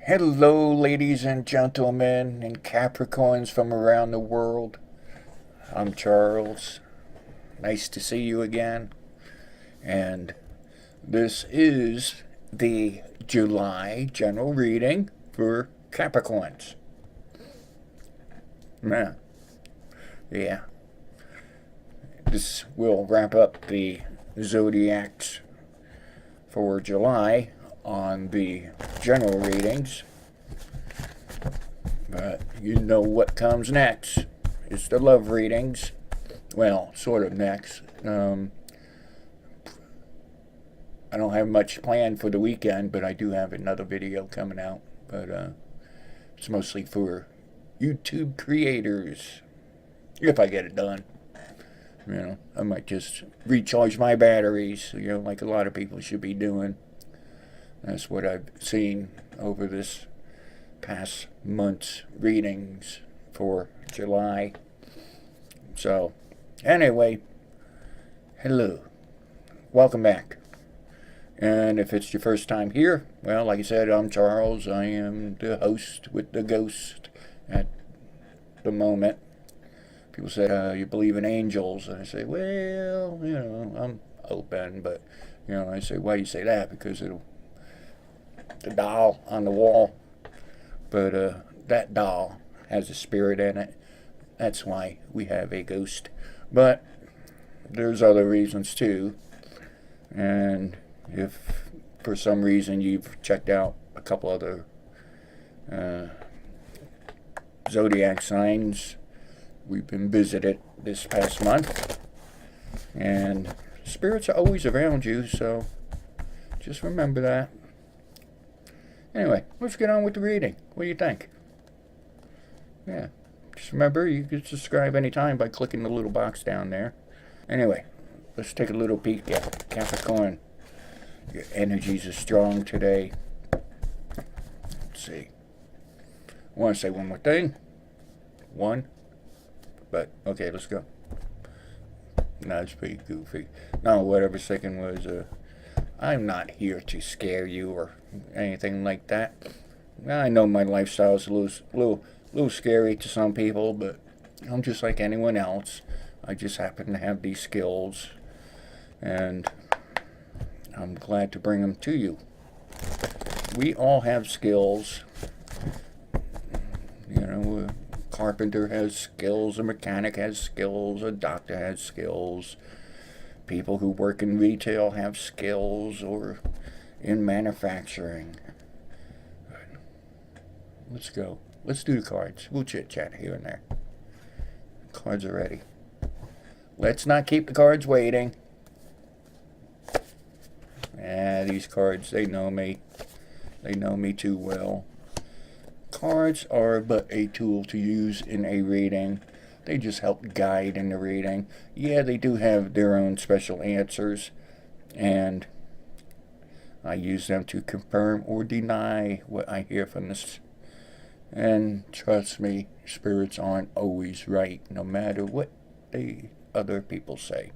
Hello, ladies and gentlemen, and Capricorns from around the world. I'm Charles. Nice to see you again. And this is the July general reading for Capricorns. Yeah. This will wrap up the Zodiacs for July on the general readings, but you know what comes next. It's the love readings. Well, sort of next. I don't have much planned for the weekend, but I do have another video coming out, but it's mostly for YouTube creators, if I get it done. I might just recharge my batteries, like a lot of people should be doing. That's what I've seen over this past month's readings for July. So, anyway, hello. Welcome back. And if it's your first time here, well, like I said, I'm Charles. I am the host with the ghost at the moment. People say, you believe in angels? And I say, well, I'm open, but, I say, why do you say that? Because the doll on the wall, but that doll has a spirit in it. That's why we have a ghost. But there's other reasons too. And if for some reason you've checked out a couple other zodiac signs, we've been visited this past month, and spirits are always around you, so just remember that. Anyway, let's get on with the reading. What do you think? Yeah, just remember, you can subscribe anytime by clicking the little box down there. Anyway, let's take a little peek at Capricorn. Your energies are strong today. Let's see. I want to say one more thing. But, okay, let's go. No, it's pretty goofy. No, whatever second was, I'm not here to scare you or anything like that. I know my lifestyle is a little scary to some people, but I'm just like anyone else. I just happen to have these skills, and I'm glad to bring them to you. We all have skills. A carpenter has skills, a mechanic has skills, a doctor has skills. People who work in retail have skills, or in manufacturing. Let's go. Let's do the cards. We'll chit-chat here and there. Cards are ready. Let's not keep the cards waiting. These cards, they know me. They know me too well. Cards are but a tool to use in a reading. They just help guide in the reading. Yeah, they do have their own special answers, and I use them to confirm or deny what I hear from this. And trust me, spirits aren't always right, no matter what other people say.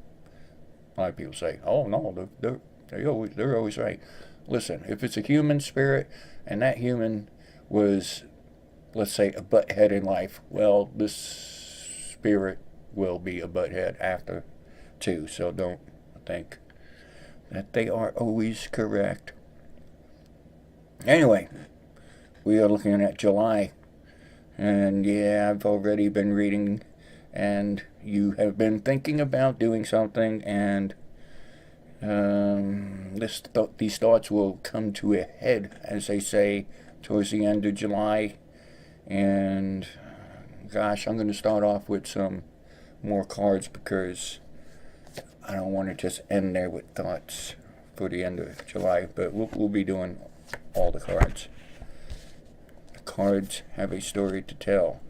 A lot of people say, "Oh no, they're always right." Listen, if it's a human spirit and that human was, let's say, a butthead in life, well, this spirit will be a butthead after too, so don't think that they are always correct. Anyway, we are looking at July, and yeah, I've already been reading, and you have been thinking about doing something, and these thoughts will come to a head, as they say, towards the end of July. And gosh, I'm going to start off with some more cards because I don't want to just end there with thoughts for the end of July, but we'll be doing all the cards. The cards have a story to tell.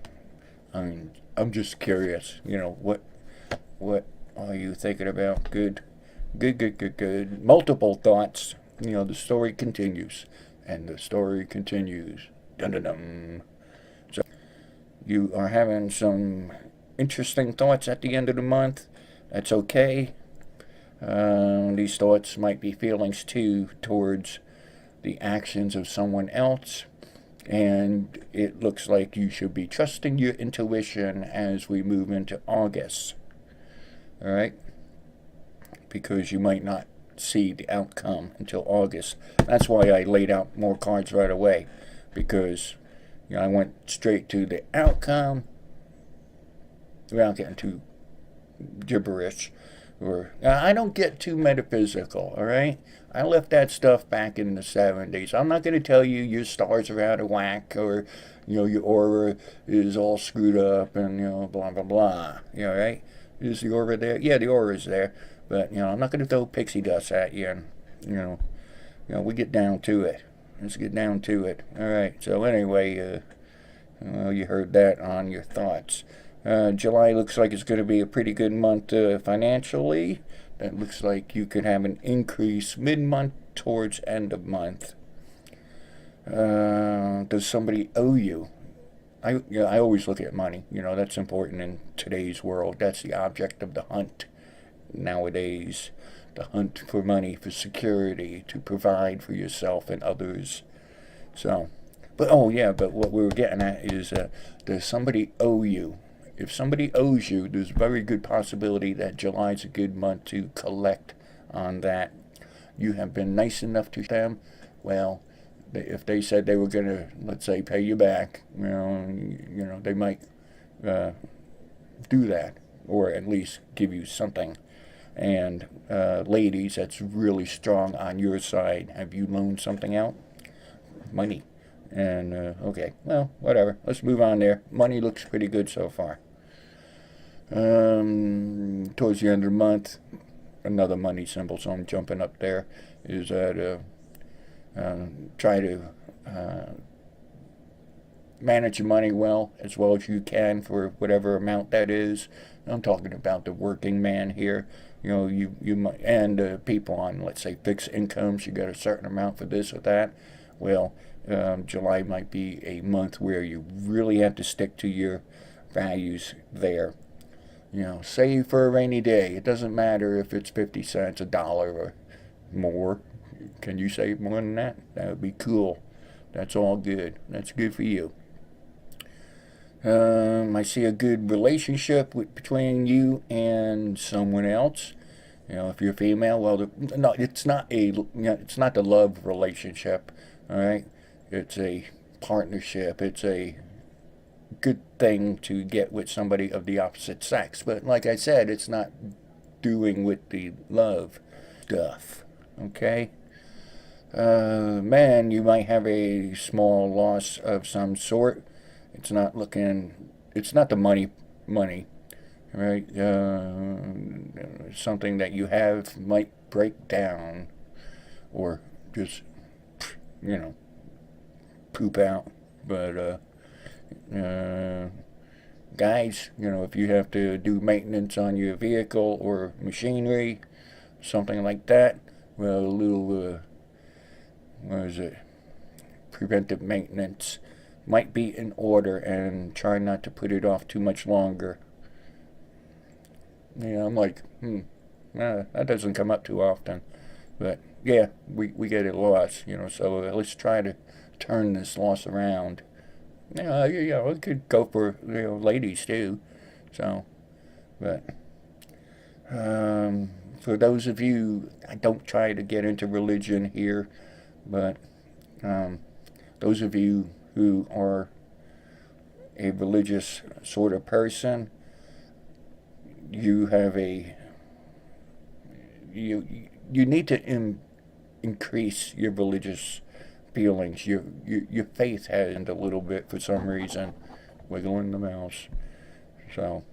I mean, I'm just curious, what are you thinking about? Good. Multiple thoughts. The story continues, and the story continues. Dun dun dun. So you are having some interesting thoughts at the end of the month. That's okay. These thoughts might be feelings too towards the actions of someone else. And it looks like you should be trusting your intuition as we move into August. All right? Because you might not see the outcome until August. That's why I laid out more cards right away, because I went straight to the outcome without getting too gibberish. Or I don't get too metaphysical, all right? I left that stuff back in the 70s. I'm not going to tell you your stars are out of whack, or your aura is all screwed up, and blah blah blah. Right? Is the aura there? Yeah, the aura is there. But, I'm not going to throw pixie dust at you. And, we get down to it. Let's get down to it. All right. So, anyway, well, you heard that on your thoughts. July looks like it's going to be a pretty good month financially. That looks like you could have an increase mid-month towards end of month. Does somebody owe you? I always look at money. That's important in today's world. That's the object of the hunt. Nowadays, the hunt for money, for security, to provide for yourself and others. So, but what we were getting at is, does somebody owe you? If somebody owes you, there's a very good possibility that July's a good month to collect on that. You have been nice enough to them. Well, if they said they were going to, let's say, pay you back, they might do that, or at least give you something. And ladies, that's really strong on your side. Have you loaned something out? Money. And, okay, well, whatever. Let's move on there. Money looks pretty good so far. Towards the end of the month, another money symbol, so I'm jumping up there, is that try to manage your money well as you can for whatever amount that is. I'm talking about the working man here. You might, and people on, let's say, fixed incomes. You got a certain amount for this or that. Well, July might be a month where you really have to stick to your values there. Save for a rainy day. It doesn't matter if it's 50 cents, $1, or more. Can you save more than that? That would be cool. That's all good. That's good for you. I see a good relationship between you and someone else. If you're female, well, no, it's not the love relationship. All right, it's a partnership. It's a good thing to get with somebody of the opposite sex. But like I said, it's not doing with the love stuff. Okay. Man, you might have a small loss of some sort. It's not the money, right? Something that you have might break down, or just, poop out. But, guys, if you have to do maintenance on your vehicle or machinery, something like that, well, a little, preventive maintenance might be in order, and try not to put it off too much longer. I'm like, that doesn't come up too often. But, yeah, we get it lost, so let's try to turn this loss around. It could go for, ladies too. So, but, for those of you, I don't try to get into religion here, but, those of you who are a religious sort of person, you have you need to increase your religious feelings. Your faith has a little bit for some reason, wiggling the mouse. So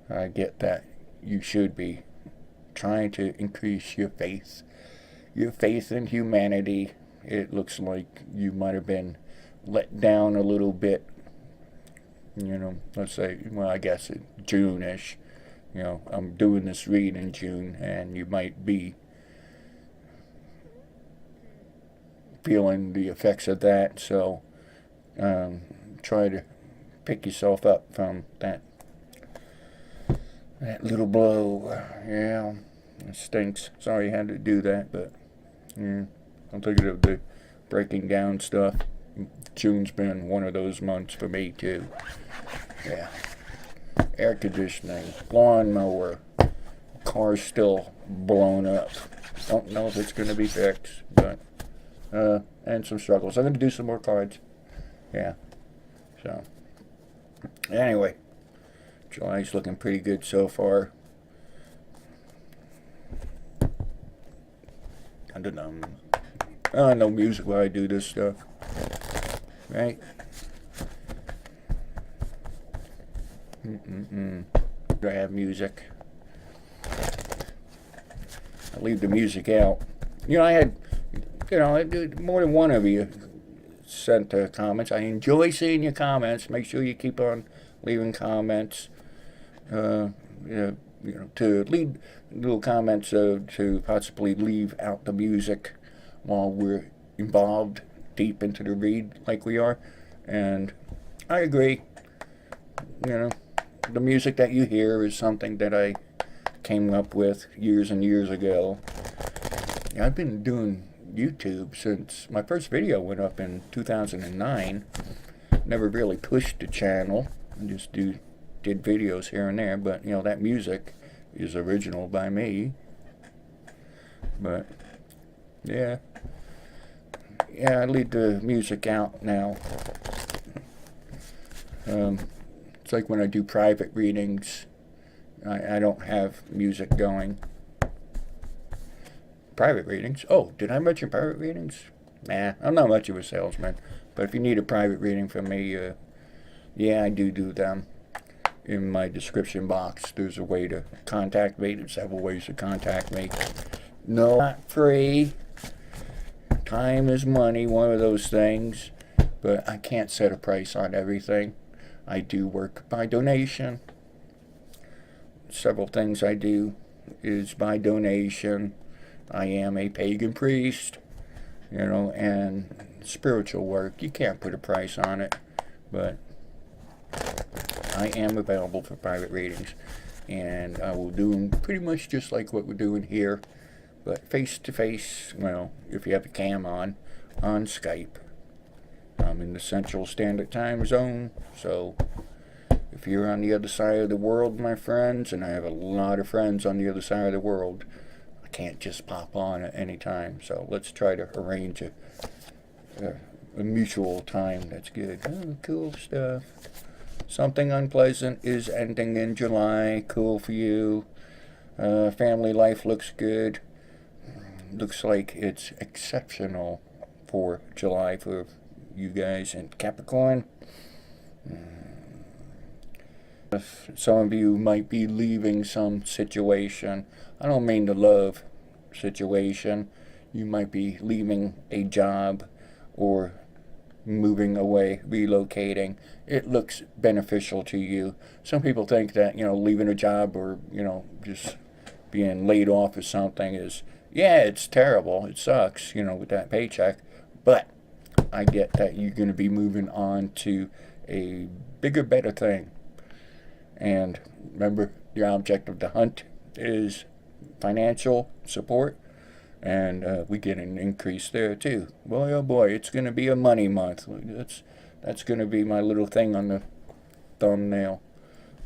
I get that you should be trying to increase your faith in humanity. It looks like you might have been let down a little bit, let's say, well, I guess June-ish. I'm doing this read in June, and you might be feeling the effects of that. So try to pick yourself up from that little blow. Yeah, it stinks. Sorry you had to do that, but I'm thinking of the breaking down stuff. June's been one of those months for me too. Yeah. Air conditioning, lawnmower, car's still blown up. Don't know if it's going to be fixed, but, and some struggles. I'm going to do some more cards. Yeah. So, anyway, July's looking pretty good so far. I don't know. No music while I do this stuff. Right? I have music. I leave the music out. You know, I had, more than one of you sent comments. I enjoy seeing your comments. Make sure you keep on leaving comments. To leave little comments to possibly leave out the music while we're involved deep into the read like we are. And I agree. The music that you hear is something that I came up with years and years ago. I've been doing YouTube since my first video went up in 2009. Never really pushed the channel. I just did videos here and there, but that music is original by me. But yeah, I leave the music out now. It's like when I do private readings, I don't have music going. Private readings? Oh, did I mention private readings? Nah, I'm not much of a salesman. But if you need a private reading from me, yeah, I do them. In my description box, there's a way to contact me. There's several ways to contact me. No, not free. Time is money, one of those things. But I can't set a price on everything. I do work by donation. Several things I do is by donation. I am a pagan priest, and spiritual work. You can't put a price on it, but I am available for private readings. And I will do them pretty much just like what we're doing here, but face-to-face, if you have the cam on Skype. I'm in the Central Standard Time Zone, so if you're on the other side of the world, my friends, and I have a lot of friends on the other side of the world, I can't just pop on at any time. So let's try to arrange a mutual time that's good. Oh, cool stuff. Something unpleasant is ending in July. Cool for you. Family life looks good. Looks like it's exceptional for July for you guys in Capricorn. Some of you might be leaving some situation. I don't mean the love situation. You might be leaving a job or moving away, relocating. It looks beneficial to you. Some people think that, leaving a job or, just being laid off or something is, yeah, it's terrible. It sucks, with that paycheck. But I get that you're going to be moving on to a bigger, better thing. And remember, the object of the hunt is financial support. And we get an increase there too. Boy, oh boy, it's going to be a money month. That's going to be my little thing on the thumbnail.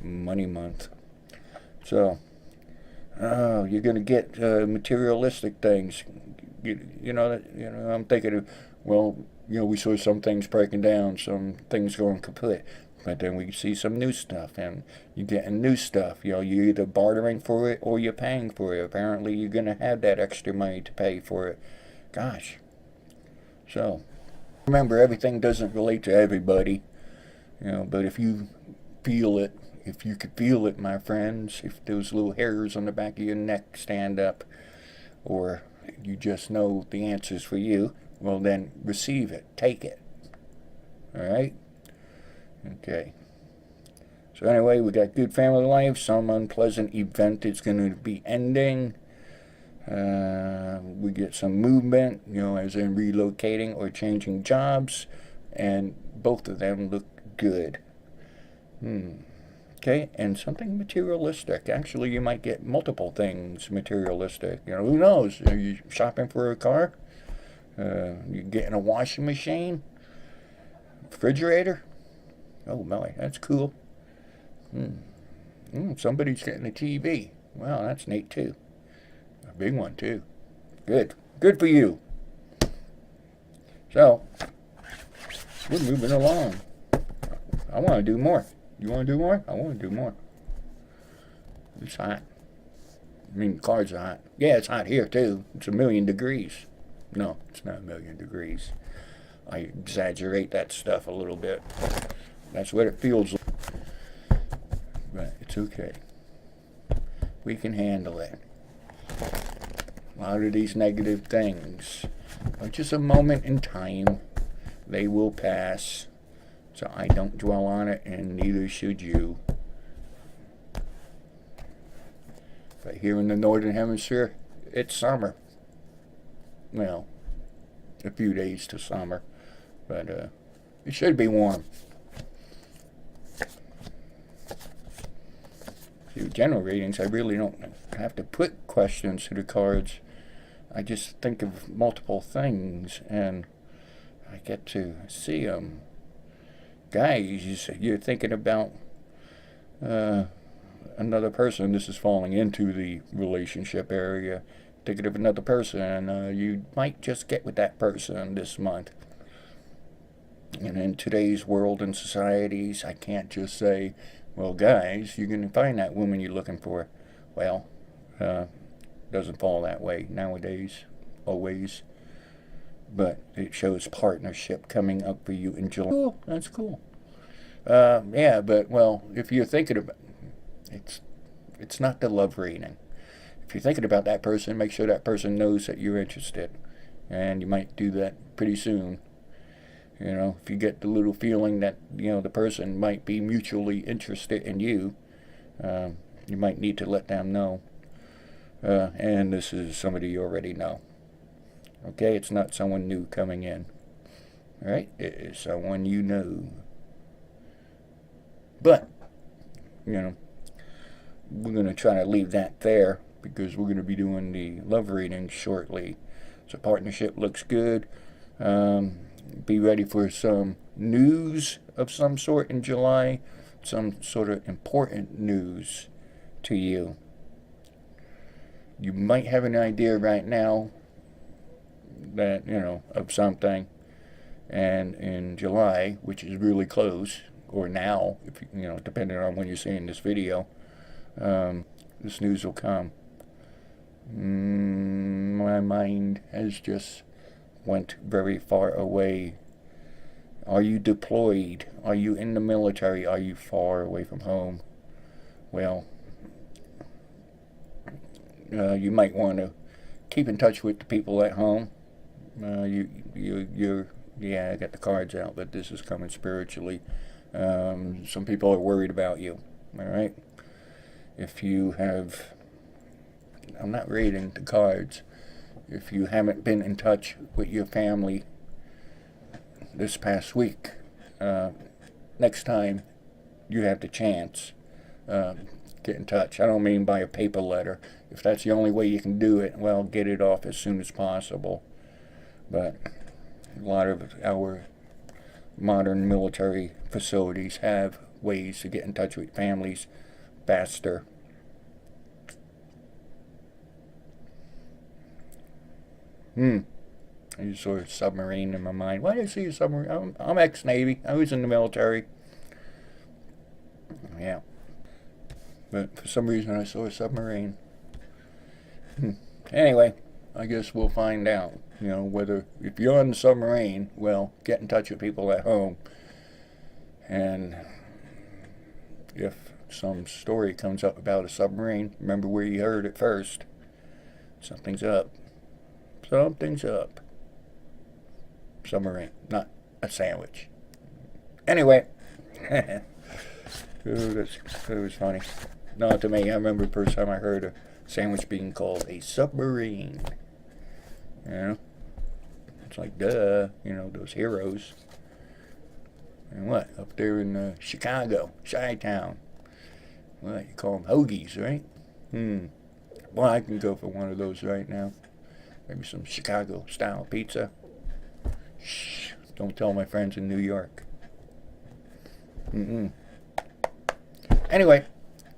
Money month. So, you're going to get materialistic things. I'm thinking of, we saw some things breaking down, some things going kaput. But then we see some new stuff, and you're getting new stuff. You're either bartering for it or you're paying for it. Apparently, you're going to have that extra money to pay for it. Gosh. So, remember, everything doesn't relate to everybody. But if you feel it, if you could feel it, my friends, if those little hairs on the back of your neck stand up, or you just know the answer's for you, well, then receive it. Take it. All right? Okay. So anyway, we got good family life. Some unpleasant event is going to be ending. We get some movement, as in relocating or changing jobs. And both of them look good. Okay, and something materialistic. Actually, you might get multiple things materialistic. Who knows? Are you shopping for a car? You getting a washing machine? refrigerator? Oh my, that's cool. Somebody's getting a TV. Wow, that's neat too. A big one too. Good. Good for you. So, we're moving along. I want to do more. You want to do more? I want to do more. It's hot. I mean, the cards are hot. Yeah, it's hot here too. It's 1,000,000 degrees. No, it's not 1,000,000 degrees. I exaggerate that stuff a little bit. That's what it feels like. But it's okay. We can handle it. A lot of these negative things are just a moment in time. They will pass. So I don't dwell on it, and neither should you. But here in the Northern Hemisphere, it's summer. Well, a few days to summer. But it should be warm. See, general readings, I really don't have to put questions to the cards. I just think of multiple things, and I get to see them. Guys, you're thinking about another person. This is falling into the relationship area. Thinking of another person. You might just get with that person this month. And in today's world and societies, I can't just say, well, guys, you're going to find that woman you're looking for. Well, doesn't fall that way nowadays, always. But it shows partnership coming up for you in July. Cool, that's cool. Yeah, but, well, if you're thinking about it's not the love reading. If you're thinking about that person, make sure that person knows that you're interested. And you might do that pretty soon. You know, if you get the little feeling that, you know, the person might be mutually interested in you, you might need to let them know. And this is somebody you already know. Okay, it's not someone new coming in. Alright, it is someone you know. But, you know, we're going to try to leave that there because we're going to be doing the love reading shortly. So partnership looks good. Be ready for some news of some sort in July. Some sort of important news to you. You might have an idea right now that, you know, of something. And in July, which is really close, or now, if you know, depending on when you're seeing this video, this news will come. My mind has just went very far away. Are you deployed? Are you in the military? Are you far away from home? Well, you might want to keep in touch with the people at home. Yeah, I got the cards out, but this is coming spiritually. Some people are worried about you. All right. If you have, I'm not reading the cards. If you haven't been in touch with your family this past week, next time you have the chance, get in touch. I don't mean by a paper letter. If that's the only way you can do it, well, get it off as soon as possible. But a lot of our modern military facilities have ways to get in touch with families faster. I just saw a submarine in my mind. Why did I see a submarine? I'm ex-Navy. I was in the military. Yeah. But for some reason I saw a submarine. Anyway, I guess we'll find out. You know, whether, if you're on the submarine, well, get in touch with people at home. And if some story comes up about a submarine, remember where you heard it first. Something's up. Something's up. Submarine, not a sandwich. Anyway, that was funny. Not to me. I remember the first time I heard a sandwich being called a submarine. You know, it's like, duh, you know, those heroes. And what, up there in Chicago, Chi-Town, what, you call them hoagies, right? Well, I can go for one of those right now. Maybe some Chicago-style pizza. Shh, don't tell my friends in New York. Anyway,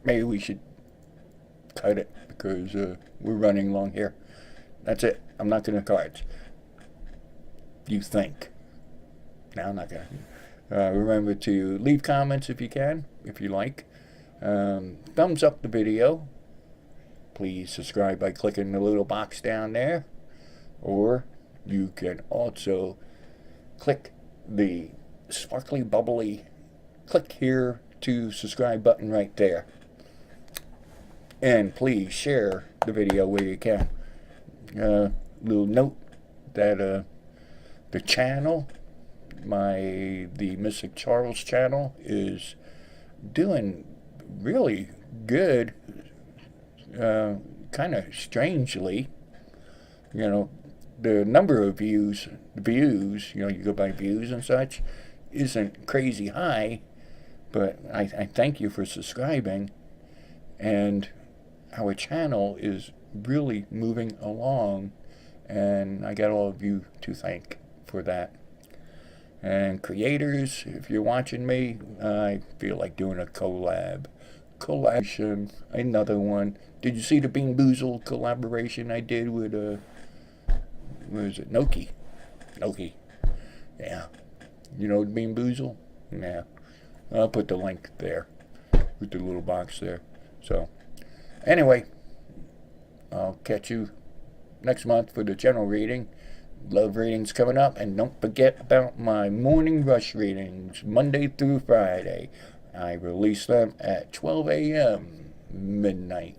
maybe we should cut it because we're running long here. That's it. I'm not going to cards. You think. No, I'm not going to. Remember to leave comments if you can, if you like. Thumbs up the video. Please subscribe by clicking the little box down there. Or you can also click the sparkly, bubbly, click here to subscribe button right there. And please share the video where you can. Little note that the channel, the MysticCharles channel, is doing really good. Kind of strangely, you know, the number of views, you know, you go by views and such, isn't crazy high, but I thank you for subscribing, and our channel is really moving along, and I got all of you to thank for that. And creators, if you're watching me, I feel like doing a collaboration, another one. Did you see the Bean Boozled collaboration I did with where is it? Noki. Yeah. You know Bean Boozled? Yeah. I'll put the link there with the little box there. So, anyway, I'll catch you next month for the general reading. Love readings coming up, and don't forget about my morning rush readings, Monday through Friday. I release them at 12 a.m. midnight.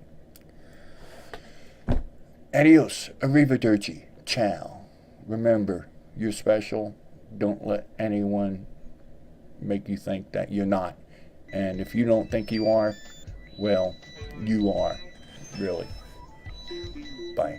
Adios, arrivederci, ciao. Remember, you're special. Don't let anyone make you think that you're not. And if you don't think you are, well, you are, really. Bye.